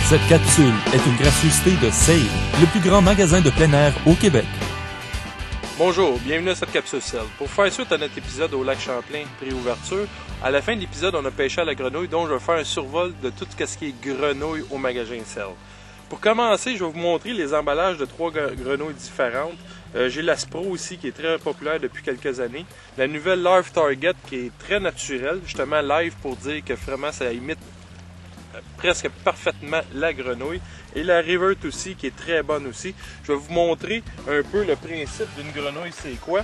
Cette capsule est une gracieuseté de Save, le plus grand magasin de plein air au Québec. Bonjour, bienvenue à cette capsule Save. Pour faire suite à notre épisode au lac Champlain, pré-ouverture, à la fin de l'épisode, on a pêché à la grenouille, donc je vais faire un survol de tout ce qui est grenouille au magasin Save. Pour commencer, je vais vous montrer les emballages de 3 grenouilles différentes. J'ai la Spro ici qui est très populaire depuis quelques années. La nouvelle Live Target qui est très naturelle, justement live pour dire que vraiment ça imite presque parfaitement la grenouille. Et la Revert aussi qui est très bonne aussi. Je vais vous montrer un peu le principe d'une grenouille, c'est quoi.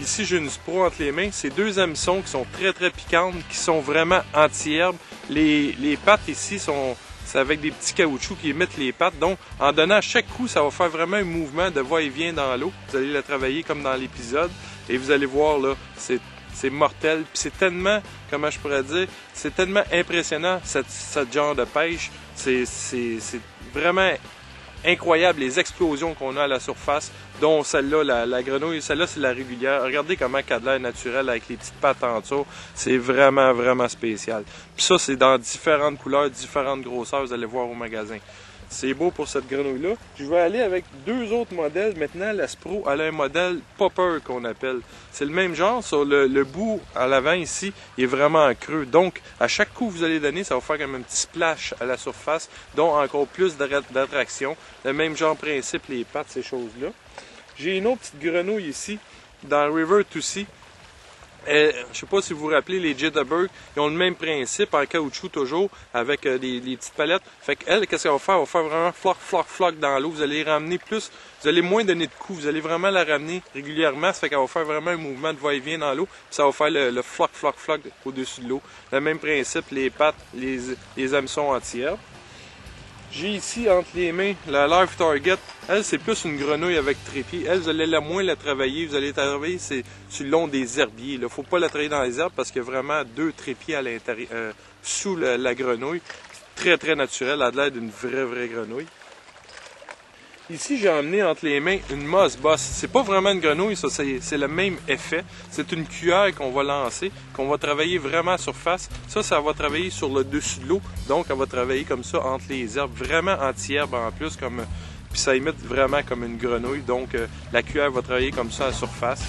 Ici j'ai une Spro entre les mains, c'est 2 hameçons qui sont très piquantes, qui sont vraiment anti-herbe. Les pattes ici c'est avec des petits caoutchoucs qui émettent les pattes. Donc, en donnant à chaque coup, ça va faire vraiment un mouvement de va-et-vient dans l'eau. Vous allez la travailler comme dans l'épisode. Et vous allez voir, là, c'est mortel. Puis c'est tellement, comment je pourrais dire, c'est tellement impressionnant, ce genre de pêche. C'est vraiment incroyable, les explosions qu'on a à la surface, dont celle-là, la grenouille, celle-là, c'est la régulière. Regardez comment elle a de l'air naturel avec les petites pattes en dessous. C'est vraiment spécial. Puis ça, c'est dans différentes couleurs, différentes grosseurs, vous allez voir au magasin. C'est beau pour cette grenouille-là. Je vais aller avec 2 autres modèles. Maintenant, la Spro, elle a un modèle popper qu'on appelle. C'est le même genre, sur le bout à l'avant ici, il est vraiment creux. Donc, à chaque coup que vous allez donner, ça va faire comme un petit splash à la surface, donc encore plus d'attraction. Le même genre principe, les pattes, ces choses-là. J'ai une autre petite grenouille ici, dans Revert aussi. Je ne sais pas si vous vous rappelez, les Jitterbug, ils ont le même principe, en caoutchouc toujours, avec les petites palettes. Fait qu'elle, qu'est-ce qu'elle va faire? Elle va faire vraiment floc dans l'eau. Vous allez ramener plus, vous allez moins donner de coups, vous allez vraiment la ramener régulièrement. Ça fait qu'elle va faire vraiment un mouvement de va-et-vient dans l'eau. Puis ça va faire le floc au-dessus de l'eau. Le même principe, les pattes, les hameçons anti-herbe. J'ai ici entre les mains la Live Target. Elle, c'est plus une grenouille avec trépied. Elle, vous allez moins la travailler. Vous allez travailler sur le long des herbiers. Il ne faut pas la travailler dans les herbes parce qu'il y a vraiment 2 trépieds à l'intérieur, sous la grenouille. Très naturel. Elle a l'air d'une vraie grenouille. Ici, j'ai emmené entre les mains une Moss Boss. C'est pas vraiment une grenouille, ça, c'est le même effet. C'est une cuillère qu'on va lancer, qu'on va travailler vraiment à surface. Ça va travailler sur le dessus de l'eau. Donc, elle va travailler comme ça entre les herbes, vraiment anti-herbe en plus, puis ça imite vraiment comme une grenouille. Donc, la cuillère va travailler comme ça à surface.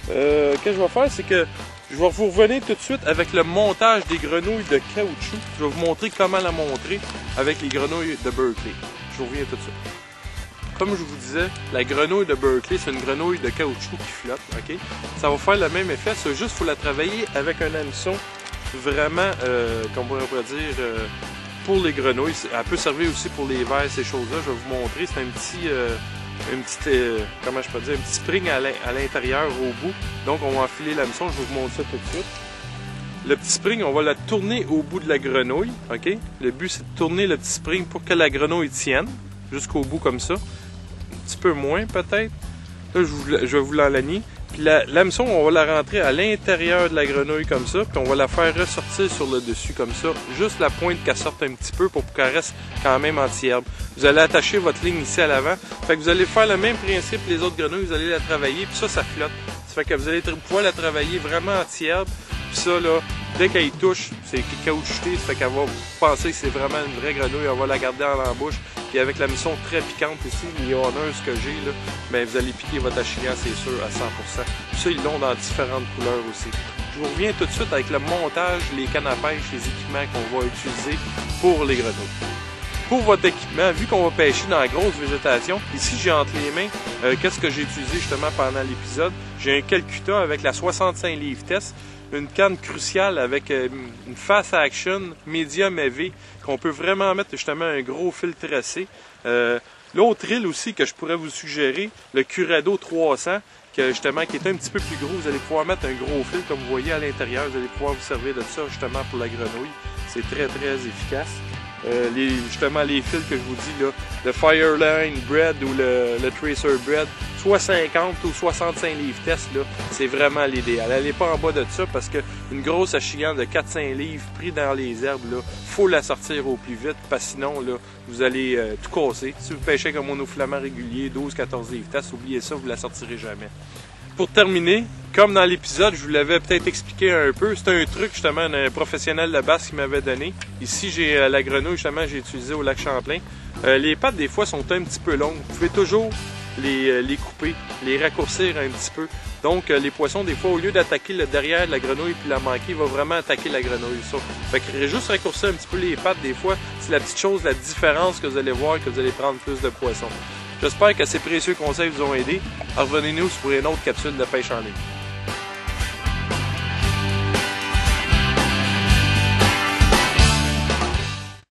Ce que je vais faire, c'est que je vais vous revenir tout de suite avec le montage des grenouilles de caoutchouc. Je vais vous montrer comment la montrer avec les grenouilles de Berkley. Je vous reviens tout de suite. Comme je vous disais, la grenouille de Berkley, c'est une grenouille de caoutchouc qui flotte, ok? Ça va faire le même effet, c'est juste qu'il faut la travailler avec un hameçon vraiment, comme on pourrait dire, pour les grenouilles. Elle peut servir aussi pour les vers, ces choses-là. Je vais vous montrer, c'est un petit, comment je peux dire, un petit spring à l'intérieur, au bout. Donc, on va enfiler l'hameçon, je vais vous montrer ça tout de suite. Le petit spring, on va la tourner au bout de la grenouille, ok? Le but, c'est de tourner le petit spring pour que la grenouille tienne, jusqu'au bout comme ça. Un petit peu moins peut-être. Là, je vais vous l'enligner. Puis l'hameçon, on va la rentrer à l'intérieur de la grenouille comme ça, puis on va la faire ressortir sur le dessus comme ça. Juste la pointe qu'elle sorte un petit peu pour qu'elle reste quand même anti-herbe. Vous allez attacher votre ligne ici à l'avant. Fait que vous allez faire le même principe que les autres grenouilles, vous allez la travailler, puis ça flotte. Ça fait que vous allez pouvoir la travailler vraiment anti-herbe. Puis ça, là, dès qu'elle touche, c'est caoutchouté, ça fait qu'elle va penser que c'est vraiment une vraie grenouille. On va la garder dans la bouche. Puis avec la mission très piquante ici, lyonneuse que j'ai, là, ben vous allez piquer votre achillant, c'est sûr, à 100%. Puis ça, ils l'ont dans différentes couleurs aussi. Je vous reviens tout de suite avec le montage, les cannes à pêche, les équipements qu'on va utiliser pour les grenouilles. Pour votre équipement, vu qu'on va pêcher dans la grosse végétation, ici j'ai entre les mains, qu'est-ce que j'ai utilisé justement pendant l'épisode? J'ai un Calcutta avec la 65 livres test, une canne cruciale avec une Fast Action médium EV qu'on peut vraiment mettre justement un gros fil tracé. L'autre île aussi que je pourrais vous suggérer, le Curado 300, qui est un petit peu plus gros. Vous allez pouvoir mettre un gros fil comme vous voyez à l'intérieur. Vous allez pouvoir vous servir de ça justement pour la grenouille. C'est très efficace. Justement les fils que je vous dis là, le Fireline Bread ou le Tracer Bread, soit 50 ou 65 livres test, là, c'est vraiment l'idéal. N'allez pas en bas de ça parce qu'une grosse achillante de 4-5 livres pris dans les herbes, il faut la sortir au plus vite parce que sinon là, vous allez tout casser. Si vous pêchez avec un monofilament régulier, 12-14 livres test, oubliez ça, vous ne la sortirez jamais. Pour terminer, Comme dans l'épisode, je vous l'avais peut-être expliqué un peu, c'est un truc justement d'un professionnel de basse qui m'avait donné. Ici, j'ai la grenouille justement, j'ai utilisé au lac Champlain. Les pattes des fois sont un petit peu longues. Vous pouvez toujours les couper, les raccourcir un petit peu. Donc les poissons, des fois, au lieu d'attaquer le derrière de la grenouille puis la manquer, il va vraiment attaquer la grenouille. Ça. Fait que juste raccourcir un petit peu les pattes, des fois, c'est la petite chose, la différence que vous allez voir, que vous allez prendre plus de poissons. J'espère que ces précieux conseils vous ont aidé. Revenez-nous pour une autre capsule de pêche en ligne.